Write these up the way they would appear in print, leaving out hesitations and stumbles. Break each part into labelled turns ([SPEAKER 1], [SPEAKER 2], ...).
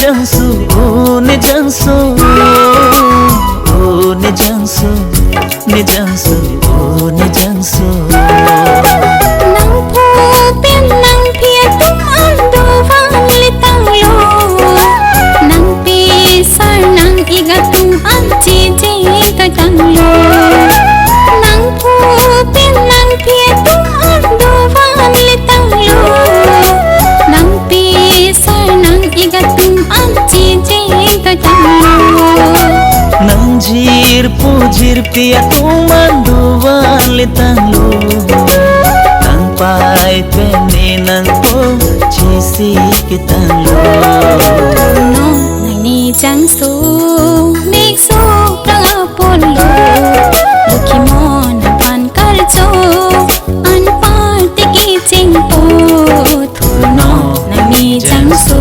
[SPEAKER 1] Jangso, ne Jangso, ne Jangso, ne Jangso, ne Jangso.
[SPEAKER 2] Nang phu pien nang phia tum an do van li tang lo. Nang pi sar nang iga tum an chi chi ta tang lo. Nang phu pien nang phia tum an do van li tang lo. Nang pi sar nang iga tum an chi chi ta tang lo.
[SPEAKER 1] Nang jir pujir pia tuman duwan litang lo. Nang pai peni nang po chisi kitang lo.
[SPEAKER 2] No nang ni Jangso make so prang apon lo. Lokhimon pan karcho an party ki ching po. Thur no nang ni Jangso.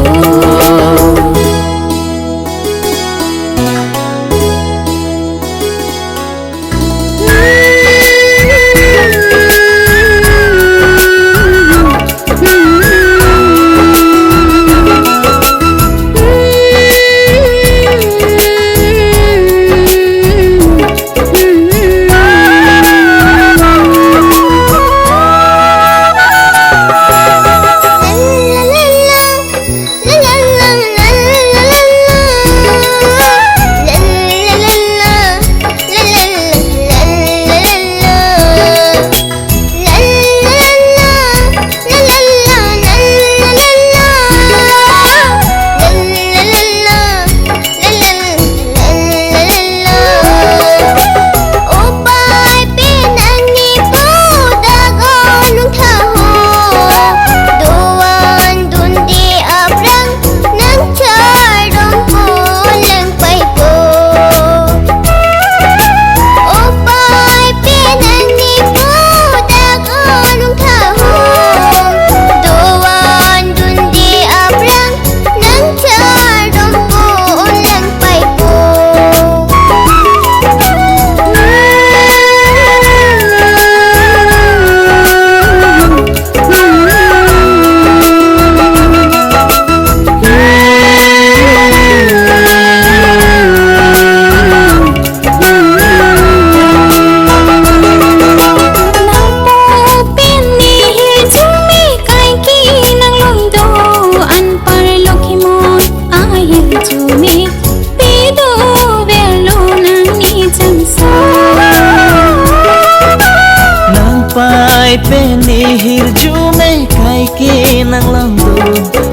[SPEAKER 1] Peni hirju me kai ke nang langdo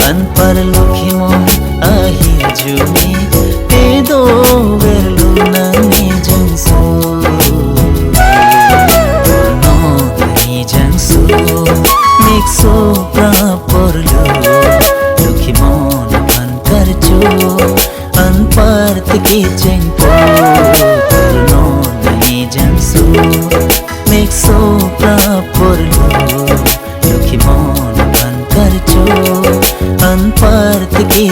[SPEAKER 1] an par Lokhimon ahirju me pedo verlo nang ni Jangso. No ni Jangso mixo pra porlo Lokhimon an karcho an par tiki chengpo. No ni Jangso mixo pra porlo Lokhimon an karcho an part ki